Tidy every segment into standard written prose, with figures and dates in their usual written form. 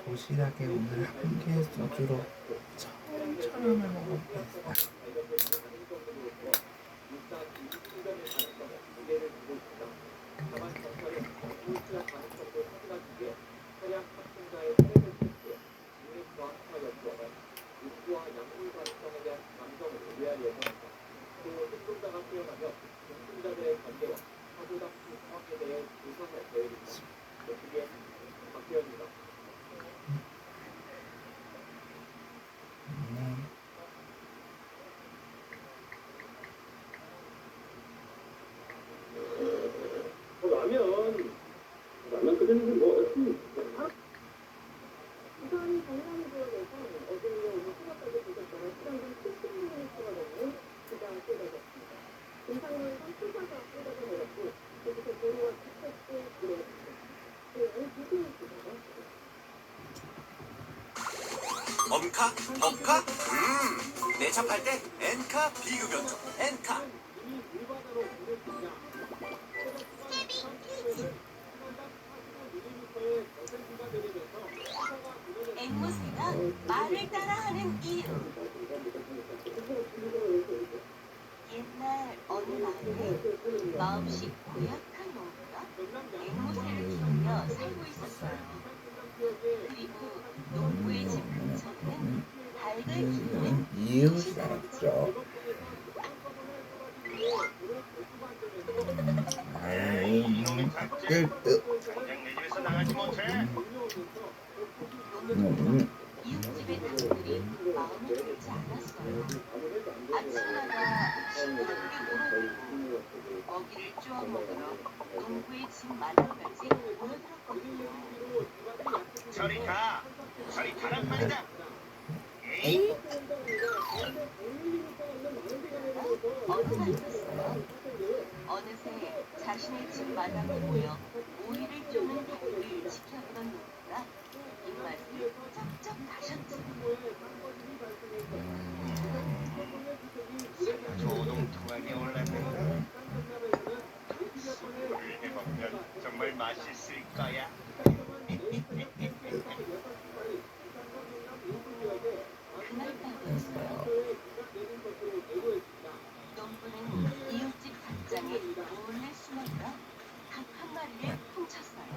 도시락에 오늘 한 개의 소주로 천원을 먹어보겠다. 라면 끓이는 뭐 어떻게 우선 경남 지역에서 어제에 오늘 수요까지 보셨던 시간당 70mm가 넘는 비가 쏟아졌습니다. 금산로에서 수사가 쏟아져 내렸고 계속해서 도로와 주택도 이루어졌습니다. 그리고 비도 있습니다. 엄카? 법카? 내차 팔 때 엔카 비급연조 엔카. 앵무새가 말을 따라하는 이유. 옛날 어느 마을에 마음씨 고약한 농부가 앵무새를 키우며 살고 있었어요. 그리고 농부의 집 근처에는 닭을 키우는 이웃사죠. 이웃집의 닭들이 마음에 들지 않았어요. 아침마다 싱그럽게 물어보고 먹이를 쪼아 먹으러 농부의 집 마을까지 모여들었거든요. 저리 가! 저리 가란 말이다! 어느 날이었어요. 어느새 자신의 집 마당에 모여 오이를 쪼는 닭을 지켜보던 농부가 입맛이 쩍쩍 가셨죠. 조동통하게 올랐는데 술을 해먹으면 정말 맛있을 거야. 그날 밤이었어요. 농부는 이웃집 닭장에 몰래 숨어들어 닭 한 마리를 훔쳤어요.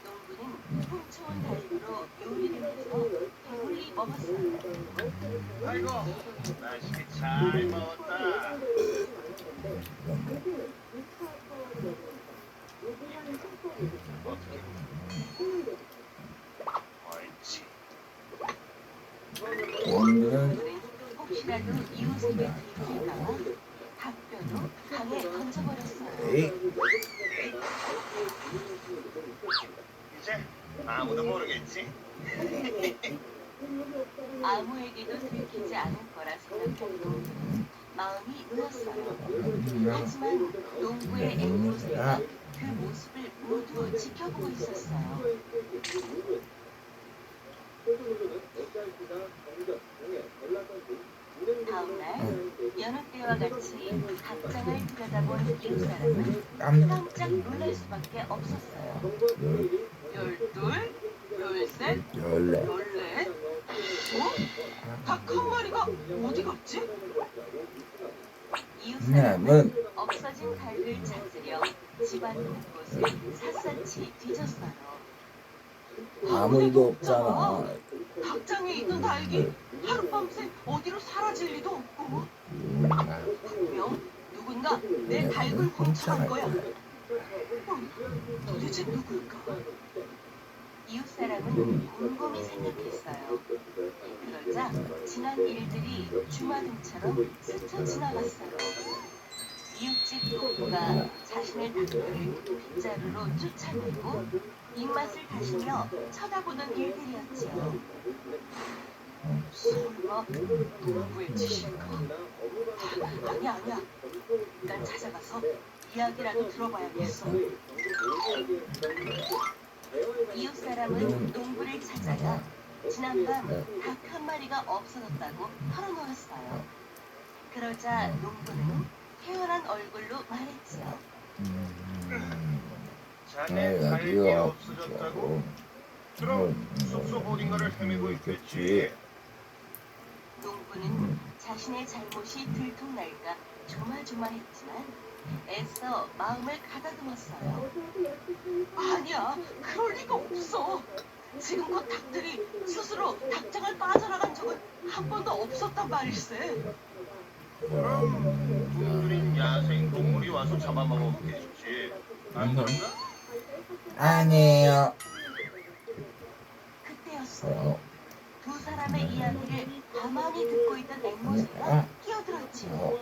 농부는 훔쳐온 닭으로 요리를 해서 배불리 먹었어요. 아이고, 맛있게 잘 먹었다. 옳지. 오늘은 혹시라도 이웃에게 들킬까봐 닭뼈도 강에 던져버렸어요. 이제 아무도 모르겠지? 아무에게도 들키지 않을 거라 생각한 농부는 마음이 놓였어요. 하지만 농부의 앵무새가 그 모습을 모두 지켜보고 있었어요. 다음날 여느 때와 같이 닭장을 들여다본 이웃사람은 깜짝 놀랄 수밖에 없었어요. 12? 13? 열네. 14? 닭 한 마리가 어디 갔지? 이웃사람은 없어진 닭을 찾으려 집안 곳곳을 샅샅이 뒤졌어요. 아무도 없잖아. 닭장에 있는 닭이 하룻밤새 어디로 사라질 리도 없고 분명 누군가 내 닭을 훔쳐간 거야. 도대체 누굴까? 이웃사람은 곰곰이 생각했어요. 그러자 지난 일들이 주마등처럼 스쳐 지나갔어요. 이웃집 농부가 자신의 닭들을 빗자루로 쫓아내고 입맛을 다시며 쳐다보는 일들이었지요. 설마 농부의 짓인가? 아니야. 일단 찾아가서 이야기라도 들어봐야겠어. 이웃 사람은 농부를 찾아가 지난밤 닭 한 마리가 없어졌다고 털어놓았어요. 그러자 농부는 태연한 얼굴로 말했지요. 자네 닭이 없어졌다고? 그럼 숲속 어딘가를 헤매고 있겠지. 농부는 자신의 잘못이 들통날까 조마조마했지만 애써 마음을 가다듬었어요. 아니야, 그럴 리가 없어. 지금껏 닭들이 스스로 닭장을 빠져나간 적은 한 번도 없었단 말일세. 그럼 굶주린 야생 동물이 와서 잡아먹었겠지. 안 그런가? 아니에요. 그때였어요. 두 사람의 이야기를 가만히 듣고 있던 앵무새가 끼어들었지요.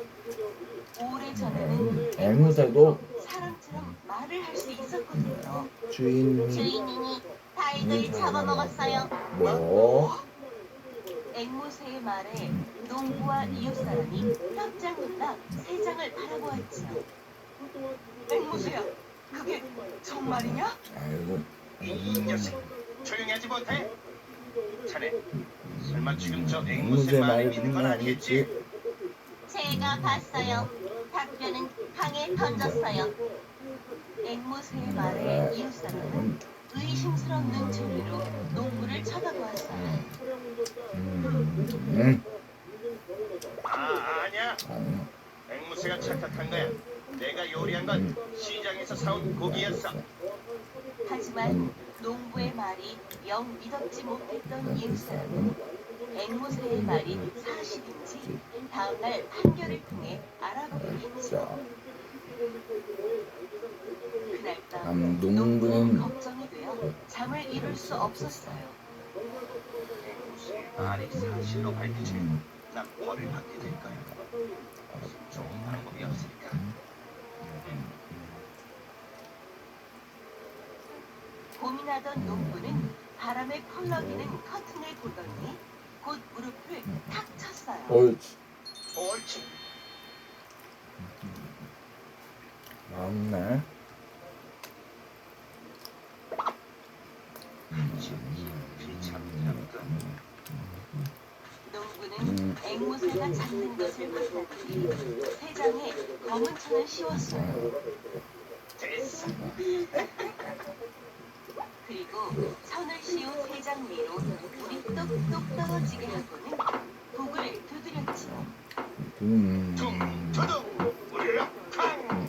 오래전에는 앵무새도 사람처럼 말을 할 수 있었거든요. 주인이 주인이 닭을 잡아먹었어요. 뭐? 앵무새의 말에 농부와 이웃 사람이 깜짝 놀라 세상을 바라보았지요. 앵무새야, 그게 정말이냐? 아이고. 이 녀석 조용히 하지 못해? 자네 설마 지금 저 앵무새 앵무새 말을 말을 믿는 믿는 건 건 아니겠지? 아니겠지? 제가 봤어요. 닭뼈는 강에 던졌어요. 앵무새의 말에 이웃 사람은 의심스러운 눈초리로 농부를 쳐다보았어요. 아니야. 앵무새가 착각한 거야. 내가 요리한 건 시장에서 사온 고기였어. 하지만 농부의 말이 영 믿었지 못했던 이웃 사람은 앵무새의 말이 사실인지 다음날 판결을 통해 알아보게 됐죠. 그날 밤 농부는 걱정이 되어 잠을 이룰 수 없었어요. 앵무새의 말이 사실로 밝혀지면 난 벌을 받게 될 거야. 좋은 방법이 없을까? 고민하던 농부는 바람에 펄럭이는 커튼을 보더니 곧 무릎을 탁 쳤어요. 옳지. 옳지. 맞네. 농부는 앵무새가 잡는 것을 봤다더니 세 장에 검은 천을 씌웠어요. 됐어. 그리고 천을 씌운 세 장 위로 물이 뚝뚝 떨어지게 하고는 북을 두드렸지요. 퉁투둥 울렁탕.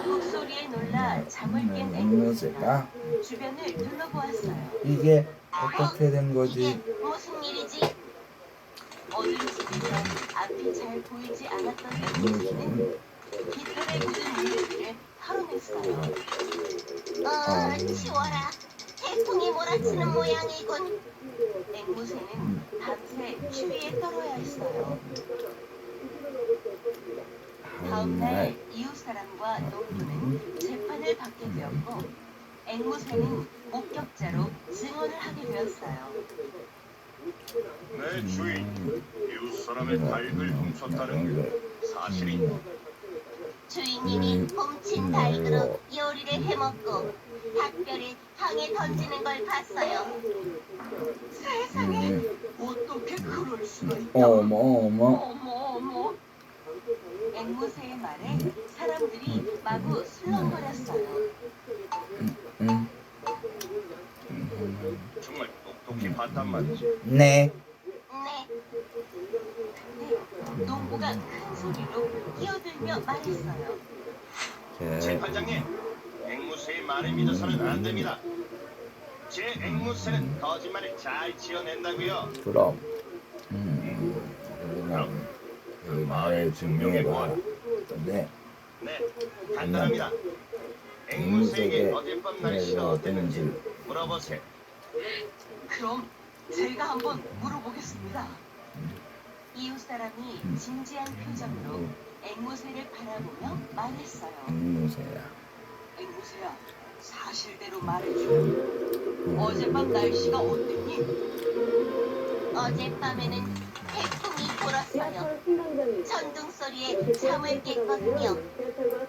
북소리에 놀라 잠을 깬 앵무새가 앵무새가 주변을 둘러보았어요. 이게 어떻게 된 이게 거지? 무슨 일이지? 어두운 집에서 앞이 잘 보이지 않았던 앵무새는 깃털에 묻은 물기를 털어냈어요. 치워라. 태풍이 몰아치는 모양이군. 앵무새는 밤새 추위에 떨어야 했어요. 다음날 이웃 사람과 농부는 재판을 받게 되었고 앵무새는 목격자로 증언을 하게 되었어요. 내 주인 이웃 사람의 닭을 훔쳤다는 게 사실이? 주인님이 훔친 닭으로 요리를 해먹고 닭뼈를 강에 던지는 걸 봤어요. 세상에 어떻게 그럴 수가 있다. 어머 어머. 어머. 앵무새의 말에 사람들이 마구 술렁거렸어요. 정말 똑똑히 봤단 말이지. 네. 네, 근데 농부가 큰 소리로 끼어들며 말했어요. 재판장님, 앵무새의 말을 믿어서는 안 됩니다. 제 앵무새는 거짓말을 잘 지어낸다고요. 그럼 여기는 그 말을 증명해봐. 네. 네, 간단합니다. 앵무새에게 어젯밤 날씨가 어땠는지 물어보세요. 그럼 제가 한번 물어보겠습니다. 이웃 사람이 진지한 표정으로 앵무새를 바라보며 말했어요. 앵무새야. 앵무새야, 사실대로 말해줘. 어젯밤 날씨가 어땠니? 어젯밤에는 태풍이 불었어요. 들었어요. 승강장이 천둥 소리에 잠을 깼거든요.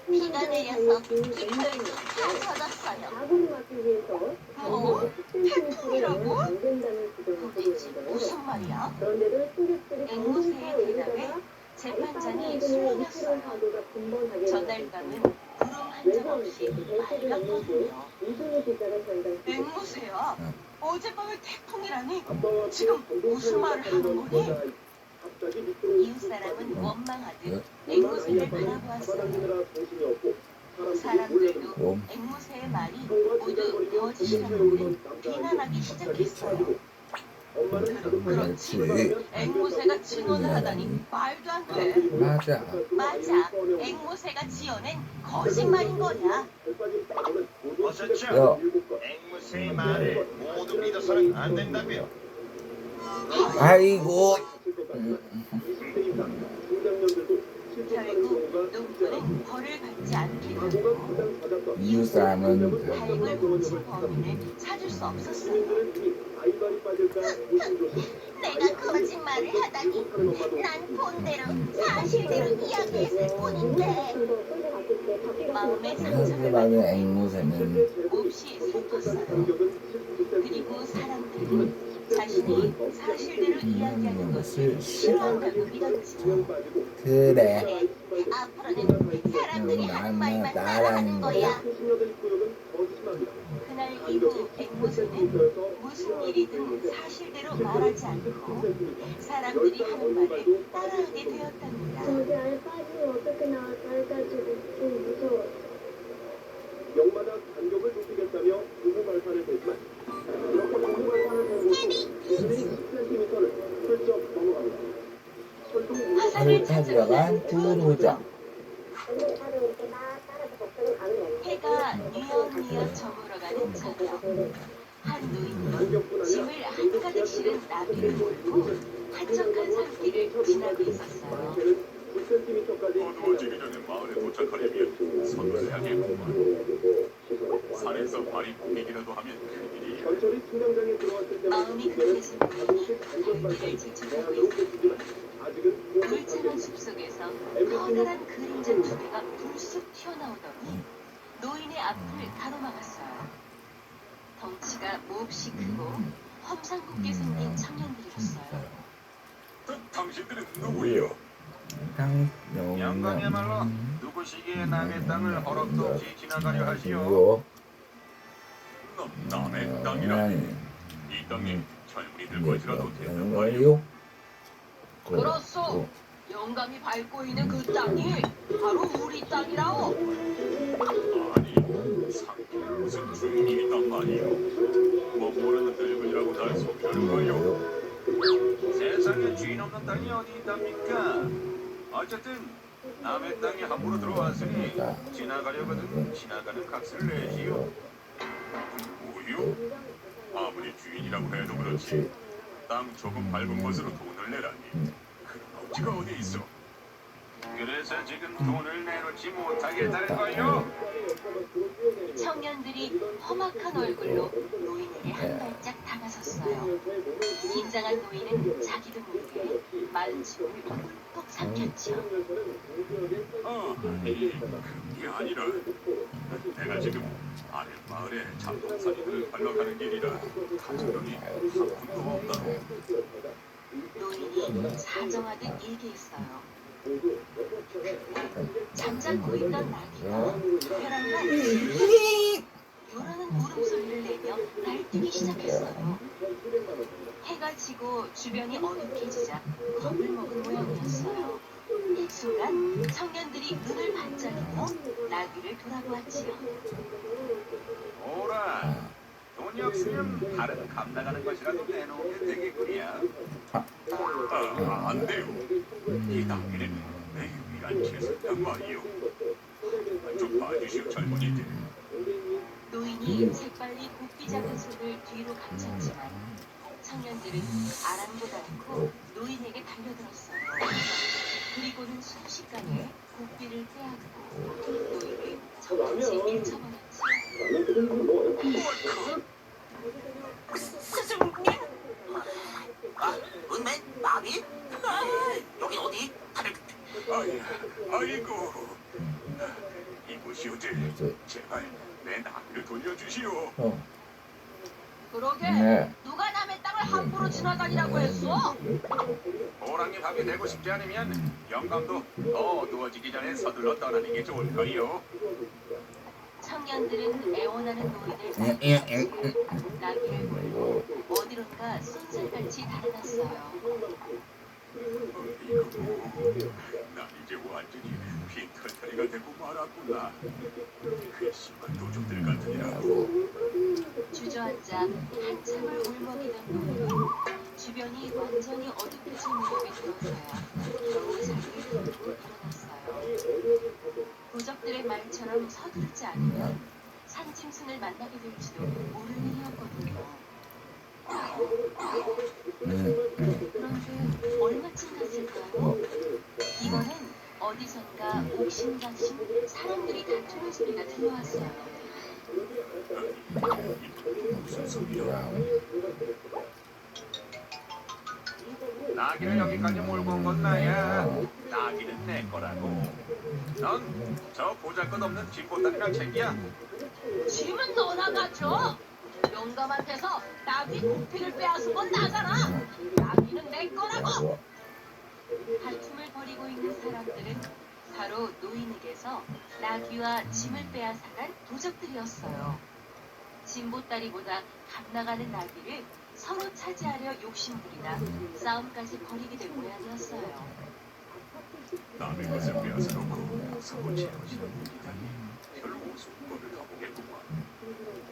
비가 내려서 기틀도 다 젖었어요. 사고를 막기 위해서 뭐? 태풍이라고? 안 된다는 도대체 지적을 무슨 말이야? 그런데도 승객들이 앵무새의 대답에 재판장이 술렁였어요. 사고가 빈번하게 전날 밤은 구름 한 점 없이 맑았거든요. 우승의 기자가 전달 앵무새야, 어젯밤에 태풍이라니 아빠와 지금 무슨 말을 하는 거니? 갑자기 미끄러운 이웃 사람은 원망하듯 네. 앵무새를 바라보았어요. 잡아당기느라 정신이 없고 사람들도 뭐? 앵무새의 말이 모두 거짓이라고 비난하기 시작했어요. 그렇지. 앵무새가 증언을 하다니 말도 안 돼. 맞아. 맞아. 앵무새가 지어낸 거짓말인 거야. 어서죠. 앵무새의 말을 모두 믿어서는 안 된다고요. 아이고. 결국 농부는 벌을 받지 않게 되고 이웃 사람은 다행을 훔친 범인을 찾을 수 없었어요. 내가 거짓말을 하다니 난 본대로 사실대로 이야기했을 뿐인데 마음의 상처를 상대방의 받은 앵무새는 몹시 슬펐어요. 그리고 사람들은 자신이 사실대로 이야기하는 것을 싫어한다고 믿었죠. 그래. 앞으로는 사람들이 하는 말만 따라하는 거야. 그날 이후 앵무새는 무슨 일이든 사실대로 말하지 않고 사람들이 하는 말을 따라하게 되었답니다. 저기 안에 빠지면 어떻게 나올까 해가지고 좀 무서워. 영마다 간격을 좁히겠다며 부부 발판을 냈지만 이렇게 부부 발판을 대고 10cm를 훌쩍 넘어갑니다. 화를 찾으러 간 두루정. 해가 뉘엿뉘엿 저물어 가는 저녁, 한 노인은 짐을 한가득 실은 나비를 몰고 한적한 산길을 지나고 있었어요. 10cm까지 어두워지기 전에 마을에 도착하려면 서둘러야겠구만. 산에서 발이 굽히기라도 하면 큰일이야. 전철이 승강장에 들어왔을 때만 마음이 급해진 노인이 발길을 재촉하고 있었고 아직은 울창한 숲속에서 커다란 그림자 두 개가 불쑥 튀어나오더니 노인의 앞을 가로막았어요. 덩치가 몹시 크고 험상궂게 생긴 청년들이었어요. 당신들은 누구예요? 영광이야말로 누구시기에 남의 땅을 허락도 없이 지나가려 하시오. 이거 남의 땅이라니. 이 땅에 젊은이들 것이라도 되는 되는 거예요. 거예요? 그렇소. 영감이 밟고 있는 그 땅이 바로 우리 땅이라오. 아니, 상품에 무슨 주인이 있단 말이요. 뭐 모르는 늙은이라고 날 속이려는 거요. 세상에 주인 없는 땅이 어디 있답니까? 어쨌든 남의 땅에 함부로 들어왔으니 지나가려거든 지나가는 값을 내지요. 우유? 아무리 주인이라고 해도 그렇지. 땅 조금 밟은 것으로 돈을 내라니. 그런 억지가 어디 있어? 그래서 지금 돈을 내놓지 못하겠다는 거요? 청년들이 험악한 얼굴로 노인에게 한 발짝 다가섰어요. 긴장한 노인은 자기도 모르게 마른 침을 꿀꺽 삼켰죠. 그게 아니라 내가 지금 아랫 마을에 잡동사니들을 팔러 가는 길이라 가져오니 상품도 없다고. 노인이 사정하듯 얘기했어요. 잠자코 있던 나귀가 특별한가 요라는 울음소리를 내며 날뛰기 시작했어요. 해가 지고 주변이 어둑해지자 겁을 먹은 모양이었어요. 이 순간 청년들이 눈을 반짝이며 나귀를 돌아보았지요. 오라 돈이 없으면 다른 값 나가는 것이라도 내놓으면 되겠구려. 안 돼요. 이 당일에는 내 유일한 채소단 말이요. 좀 봐주시오, 젊은이들. 노인이 재빨리 곱비 작은 손을 뒤로 감췄지만 청년들은 아랑곳 않고 노인에게 달려들었어요. 그리고는 순식간에 곱비를 빼앗고 노인을 정신없이 밀쳐버렸죠. 스승님? 아, 은맨 나비? 여긴 아이고, 이보시오들, 그래서 제발 내 나귀를 돌려주시오. 그러게 네. 누가 남의 땅을 함부로 지나다니라고 했어? 호랑이 밥이 되고 싶지 않으면 영감도 더 어두워지기 전에 서둘러 떠나는 게 좋을 거요. 청년들은 애원하는 노인을 나귀를 몰고 어디론가 쏜살같이 달아났어요. 난 이제 완전히 빈털터리가 되고 말았구나. 괘씸한 도둑들 같으니라고. 주저앉아 한참을 울먹이던 노인은 주변이 완전히 어둡게 무렵에 들어서야 겨우 자리를 들고 일어났어요. 도적들의 말처럼 서두르지 않으면 산짐승을 만나게 될지도 모를 일이었거든요. 그런데 얼마쯤 갔을까요? 이번엔 어디선가 옥신각신 사람들이 다투는 소리가 들려왔어요. 무슨 소리야? 나귀를 여기까지 몰고 온 건 나야. 나귀는 내 거라고. 넌 저 보잘것없는 집보따리나 챙겨. 짐은 너나 가져. 영감한테서 나귀 고피를 빼앗은 건 나잖아. 나귀는 내 거라고. 다툼을 벌이고 있는 사람들은 바로 노인에게서 나귀와 짐을 빼앗아간 도적들이었어요. 짐보따리보다 값나가는 나귀를 서로 차지하려 욕심부리다 싸움까지 벌이게 된 모양이었어요. 남의 것을 빼앗아 놓고 서로 채워지는 일이다니 별 우스운거를 가보겠구만.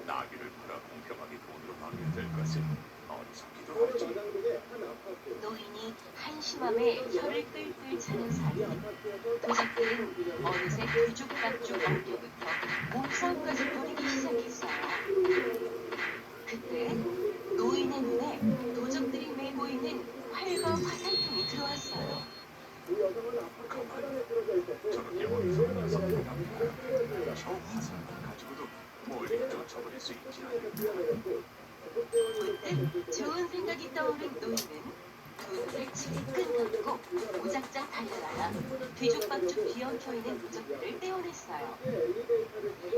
나귀를 팔아 공평하게 돈으로 나누게 될 것은 어리석기도 하지. 노인이 한심함에 혀를 끌끌 차는 사이 도적들은 어느새 뒤죽박죽 엉켜부터 몸싸움까지 벌이기 시작했어요. 그때 노인의 눈에 도적들이 메고 있는 활과 화살통이 들어왔어요. 저렇게 어리석은 녀석들 같구나. 저 화살만 가지고도 멀리 쫓아버릴 수 있지 않을까. 문득 좋은 생각이 떠오른 노인은 두 눈을 질끈 감고 무작정 달려나가 뒤죽박죽 뒤엉켜있는 도적들을 떼어냈어요.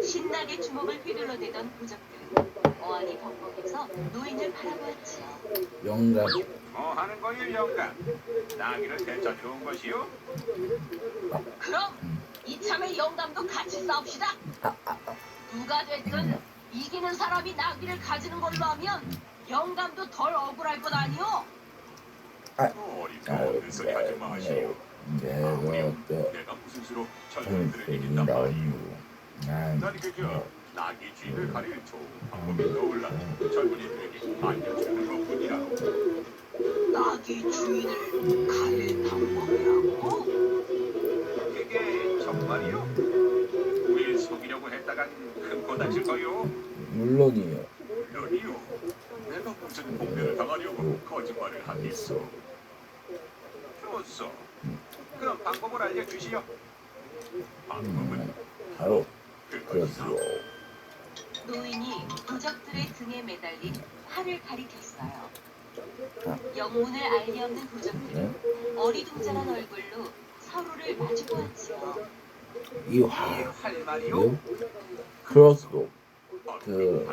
신나게 주먹을 휘둘러대던 도적들은 어안이 벙벙해서 노인을 바라보았지요. 영감. 뭐 하는 거요, 영감? 나귀를 되찾으러 온 것이요? 그럼 이참에 영감도 같이 싸웁시다. 누가 됐든 이기는 사람이 나귀를 가지는 걸로 하면 영감도 덜 억울할 것 아니오? 어리석은 소리 하지 마시오. 내가 무슨 수로 젊은이들을 이긴단 말이오. 난 그저 나귀 주인을 가릴 좋은 방법이 떠올라 젊은이들에게 알려주는 것뿐이라고. 나귀 주인을 가릴 방법이라고? 그게 정말이요? 우릴 속이려고 했다간 큰 거 다칠 거요? 물론이요. 물론이요. 내가 무슨 공격을 당하려고 거짓말을 하겠소. 좋소. 그럼 방법을 알려주시오. 방법은 바로 그것이다. 그렇지요. 노인이 도적들의 등에 매달린 활을 가리켰어요. 영문을 알리 없는 도적들은 어리둥절한 얼굴로 서로를 마주보았지요. 이 화. 할 말이요? 크로스로 두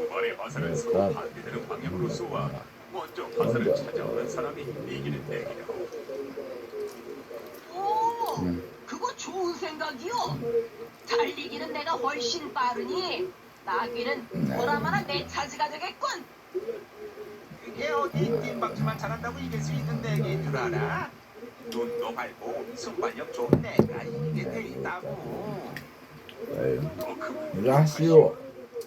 발의 화살을 서로 반대되는 방향으로 쏘아 먼저 화살을 찾아오는 사람이 이기는 내기라고. 오, 그거 좋은 생각이요. 달리기는 내가 훨씬 빠르니 나귀는 보라마나 내 차지가 되겠군. 그게 어디 띵박질만 잘한다고 이길 수 있는 내기인 줄 알아? 눈도 밝고 순발력 좋은 내가 이기게 돼 있다고. 이거 하시오.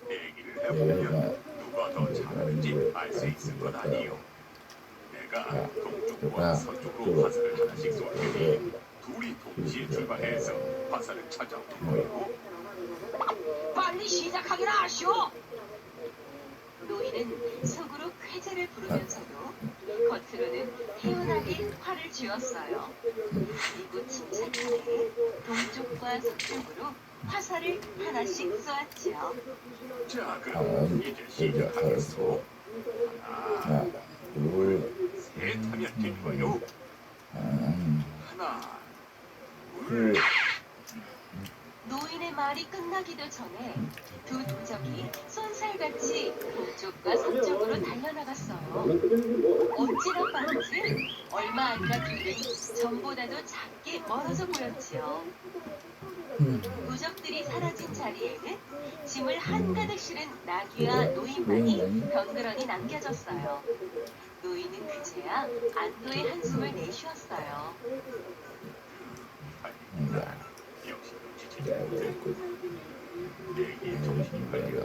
내기를 해보면 누가 더 잘하는지 알 수 있을 것 아니오. 내가 동쪽과 서쪽으로 화살을 하나씩 쏠 테니 둘이 동시에 출발해서 화살을 찾아오는 거요. 빨리 시작하기나 하시오. 노인은 속으로 쾌재를 부르면서도 겉으로는 태연하게 활을 쥐었어요. 그리고 침착하게 동쪽과 서쪽으로 화살을 하나씩 쏘았지요. 자, 그럼 이제 시작하겠소. 하나, 하나, 둘, 셋 하면 된 거요. 하나, 둘, 노인의 말이 끝나기도 전에 두 도적이 쏜살같이 동쪽과 서쪽으로 달려나갔어요. 어찌나 빠른지 얼마 안 가 둘은 전보다도 작게 멀어져 보였지요. 도적들이 사라진 자리에는 짐을 한가득 실은 나귀와 노인만이 덩그러니 남겨졌어요. 노인은 그제야 안도의 한숨을 내쉬었어요. 역시 눈치채지 못했고 내게 정신이 걸려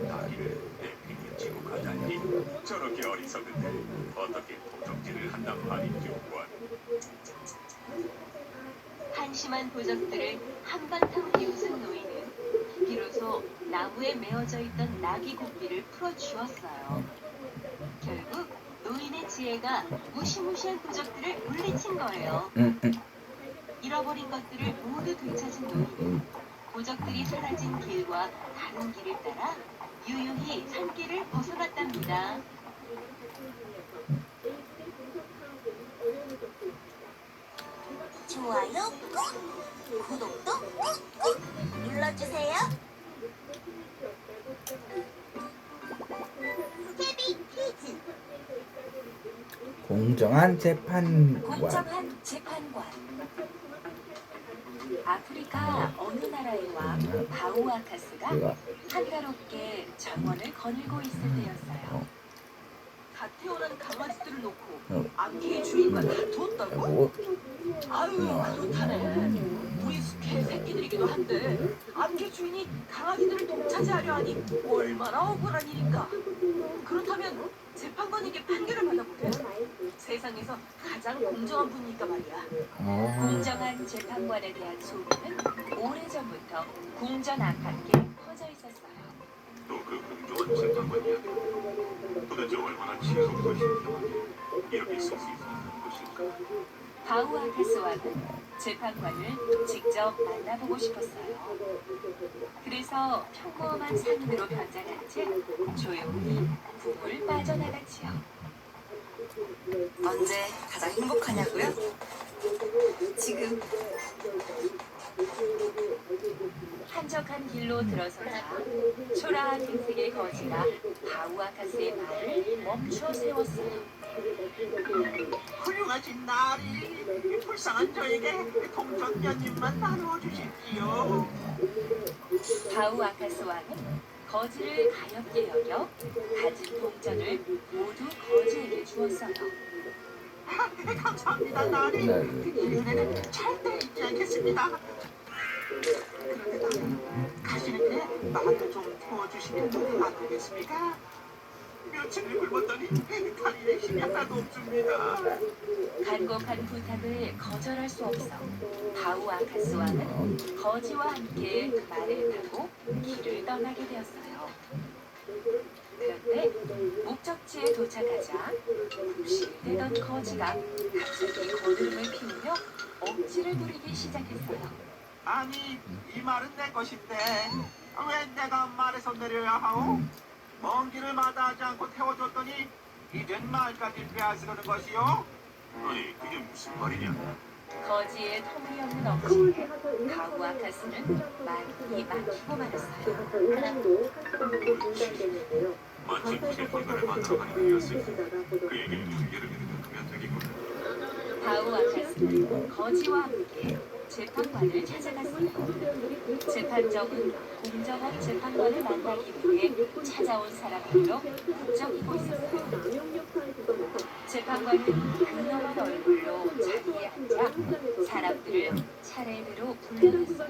나귀를 내 편에 지고 가다니 저렇게 어리석은데 어떻게 도적질을 한단 말이죠. 한심한 도적들을 한바탕 비웃은 노인은 비로소 나무에 메어져 있던 나귀 고삐를 풀어주었어요. 결국 노인의 지혜가 무시무시한 도적들을 물리친 거예요. 잃어버린 것들을 모두 되찾은 노인은 도적들이 사라진 길과 다른 길을 따라 유유히 산길을 벗어났답니다. 좋아요 꾹, 구독도 꾹꾹 눌러주세요. 헤비 퀴즈. 공정한 재판관. 공정한 재판관. 아프리카 어느 나라의 왕 바우아카스가 제가 한가롭게 정원을 거닐고 있을 때였어요. 다 태어난 강아지들을 놓고 암개의 주인과 다투었다고? 뭐 아유 그렇다네. 우리 숲의 새끼들이기도 한데 암개 주인이 강아지들을 독차지하려 하니 얼마나 억울한 일인가. 그렇다면 재판관에게 판결을 받아보게. 세상에서 가장 공정한 분이니까 말이야. 공정한 재판관에 대한 소문은 오래전부터 궁전 안팎에 퍼져 있었어요. 또 그 공정한 재판관 이야기 도대체 얼마나 지혜롭고 신명하게 이렇게 쓸 수 있었던 것일까. 바우아카스 왕은 재판관을 직접 만나보고 싶었어요. 그래서 평범한 상인으로 변장한 채 조용히 궁을 빠져나갔지요. 언제 가장 행복하냐고요? 지금. 한적한 길로 들어서자 초라한 흰색의 거지가 바우아카스의 말을 멈춰 세웠어요. 훌륭하신 나리, 불쌍한 저에게 동전몇입만 나누어 주십시오. 바우아카스 왕은 거지를 가엾게 여겨 가진 동전을 모두 거지에게 주었어요. 감사합니다, 나리. 이 은혜는 절대 잊지 않겠습니다. 그런데 가시는 길에 말을 좀 태워주시면 안 되겠습니까? 며칠을 굶었더니 다리에 힘이 하나도 없습니다. 간곡한 부탁을 거절할 수 없어 바우아카스 왕은 거지와 함께 그 말을 타고 길을 떠나게 되었어요. 그런데 목적지에 도착하자 부실대던 거지가 갑자기 거드름을 피우며 억지를 부리기 시작했어요. 아니, 이 말은 내 것인데 왜 내가 말에서 내려야 하오? 먼 길을 마다하지 않고 태워줬더니 이젠 말까지 빼앗으려는 것이요? 아니 그게 무슨 말이냐. 거지의 터무니없는 억지에 바우아카스는 많이 막히고 말았어요. 마치 재판관을 만나러 가는 길이었을 때 그 얘기를 중계를 들으면 되겠군. 바우아카스는 거지와 함께 재판관을 찾아갔어요. 재판정은 공정한 재판관을 만나기 위해 찾아온 사람들로 북적이고 있었어요. 재판관은 근엄한 얼굴로 자리에 앉아 사람들을 차례대로 불러냈어요.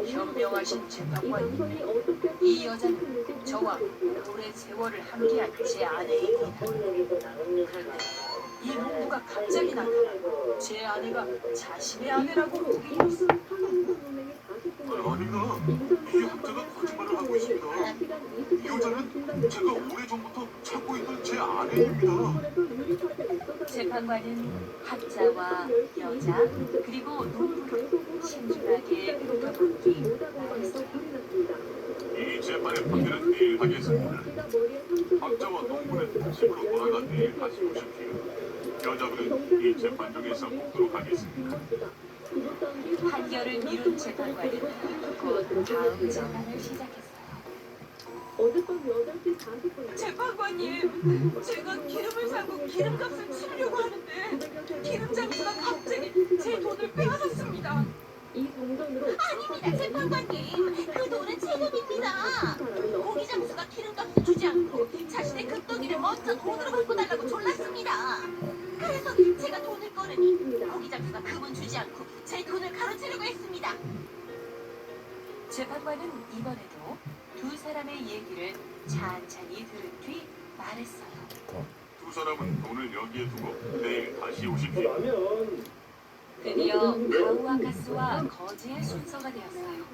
현명하신 재판관님, 이 여자는 저와 오랜 세월을 함께한 제 아내입니다. 그런데 이 문구가 갑자기 나타나 제 아내가 자신의 아내라고 우기었습니다. 아니가 이 학자가 거짓말을 하고 있습니다. 이 여자는 제가 오래전부터 찾고 있던 제 아내입니다. 재판관은 학자와 여자 그리고 농부를 신중하게 불러보기 말했어요. 이 재판의 판결은 내일 하겠습니다. 학자와 농부는 집으로 돌아가 내일 다시 오십시오. 여자분은 이 재판정에서 묻도록 하겠습니다. 판결을 미룬 재판관은 곧 다음 재판을 시작했어요. 어젯밤 8시 40분 재판관님, 제가 기름을 사고 기름값을 치르려고 하는데 기름 장수가 갑자기 제 돈을 빼앗았습니다. 이 정전으로 아닙니다, 재판관님. 그 돈은 지금입니다. 고기 장수가 기름값을 주지 않고 자신의 급동이를 먼저 돈으로 바꿔 달라고 졸랐습니다. 그래서 제가 돈을 꺼내니 고기 장수가 금은 주지 않고 제 돈을 가로채려고 했습니다. 재판관은 이번에도 두 사람의 얘기를 찬찬히 들은 뒤 말했어요. 두 사람은 돈을 여기에 두고 내일 다시 오십시오. 라면 드디어 바우아카스와 거지의 순서가 되었어요.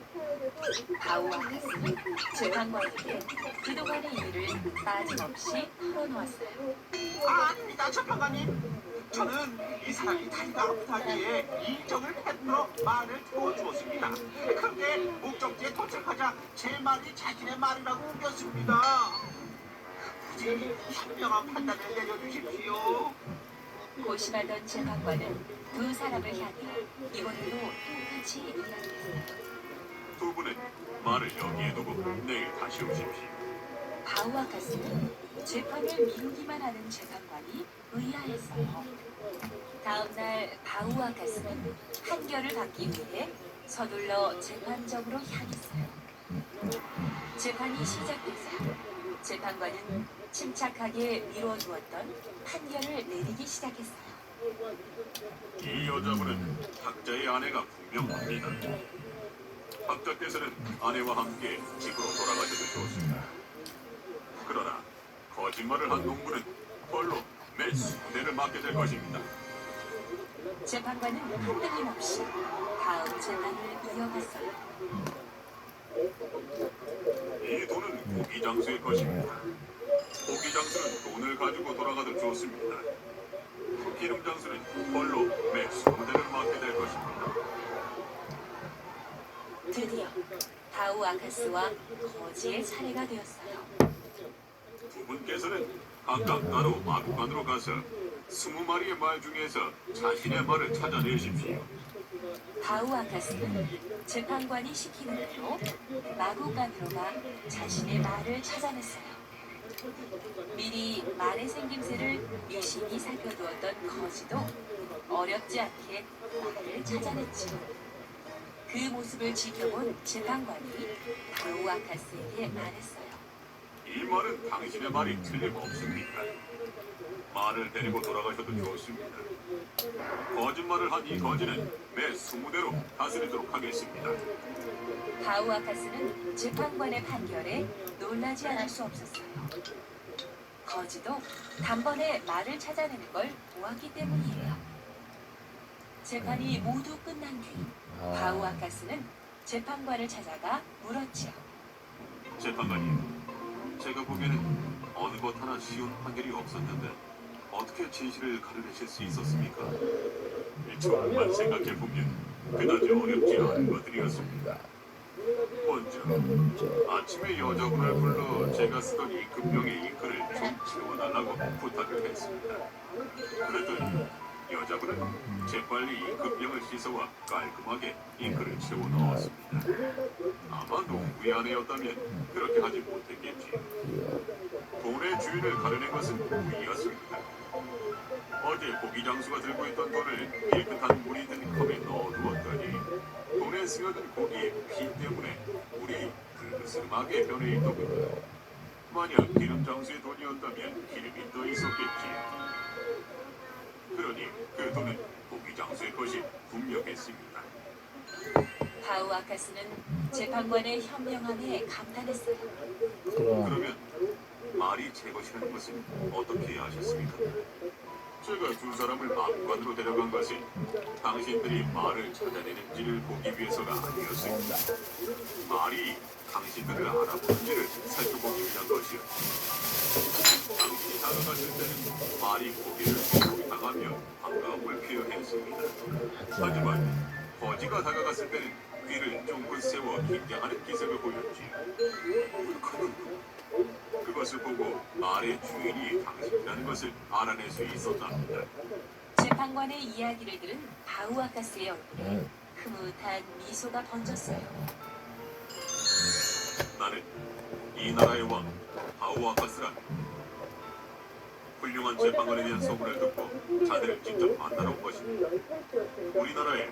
바우아카스는 재판관에게 그동안의 일을 빠짐없이 털어놓았어요. 아닙니다, 재판관님. 저는 이 사람이 다리가 아프다기에 인정을 100% 말을 태워주었습니다. 그런데 목적지에 도착하자 제 말이 자신의 말이라고 우겼습니다. 굳이 현명한 판단을 내려주십시오. 고심하던 재판관은 두 사람을 향해 이번에도 똑같이 이야기했어요. 두 분은 말을 여기에 두고 내일 다시 오십시오. 바우아카스는 재판을 미루기만 하는 재판관이 의아했어요. 다음날 바우아카스는 판결을 받기 위해 서둘러 재판정으로 향했어요. 재판이 시작됐어요. 재판관은 침착하게 미뤄두었던 판결을 내리기 시작했어요. 이 여자분은 학자의 아내가 분명합니다. 학자께서는 아내와 함께 집으로 돌아가셔도 좋습니다. 그러나 거짓말을 한 농부는 벌로 매 20대를 맞게 될 것입니다. 재판관은 흔들림 없이 다음 재판을 이어갔어요. 이 돈은 고기 장수의 것입니다. 고기 장수는 돈을 가지고 돌아가도 좋습니다. 기름 장수는 벌로 매 20대를 맞게 될 것입니다. 드디어 바우아카스와 거지의 차례가 되었어요. 두 분께서는 각각 따로 마구간으로 가서 20마리의 말 중에서 자신의 말을 찾아내십시오. 바우아카스는 재판관이 시키는 대로 마구간으로 가 자신의 말을 찾아냈어요. 미리 말의 생김새를 유심히 살펴두었던 거지도 어렵지 않게 말을 찾아냈죠. 그 모습을 지켜본 재판관이 바우아카스에게 말했어요. 이 말은 당신의 말이 틀림없습니다. 말을 데리고 돌아가셔도 좋습니다. 거짓말을 한 이 거지는 매 20대로 다스리도록 하겠습니다. 바우아카스는 재판관의 판결에 놀라지 않을 수 없었어요. 거지도 단번에 말을 찾아내는 걸 보았기 때문이에요. 재판이 모두 끝난 뒤 바우아카스는 재판관을 찾아가 물었지요. 재판관님, 제가 보기에는 어느 것 하나 쉬운 판결이 없었는데 어떻게 진실을 가려내실 수 있었습니까? 정말 생각해보면 그다지 어렵지 않은 것들이었습니다. 먼저 아침에 여자분을 불러 제가 쓰던 임금병의 잉크를 좀 채워달라고 부탁을 했습니다. 그랬더니 여자분은 재빨리 임금병을 씻어와 깔끔하게 잉크를 채워 넣었습니다. 아마 농부의 아내였다면 그렇게 하지 못했겠지요. 돈의 주인을 가려낸 것은 우리였습니다. 어제 고기 장수가 들고 있던 돈을 깨끗한 물이 든 컵에 넣어두었더니 돈에 스며든 고기의 피 때문에 물이 그스름하게 변해 있더군요. 만약 기름 장수의 돈이었다면 기름이 떠 있었겠지요. 그러니 그 돈은 고기 장수의 것이 분명했습니다. 바우아카스는 재판관의 현명함에 감탄했어요. 그러면 말이 제 것이라는 것은 어떻게 아셨습니까? 제가 두 사람을 마구간으로 데려간 것은 당신들이 말을 찾아내는지를 보기 위해서가 아니었습니다. 말이 당신들을 알아보는지를 살펴보기 위한 것이었죠. 당신이 다가갔을 때는 말이 고개를 당하며 반가움을 표현했습니다. 하지만 거지가 다가갔을 때는 귀를 쫑긋 세워 긴장하는 기색을 보였지요. 그건 것을 보고 말의 주인이 당신이라는 것을 알아낼 수 있었답니다. 재판관의 이야기를 들은 바우아카스의 얼굴에 흐뭇한 미소가 번졌어요. 나는 이 나라의 왕 바우아카스라. 훌륭한 재판관에 대한 소문을 듣고 자네를 직접 만나러 온 것입니다. 우리나라에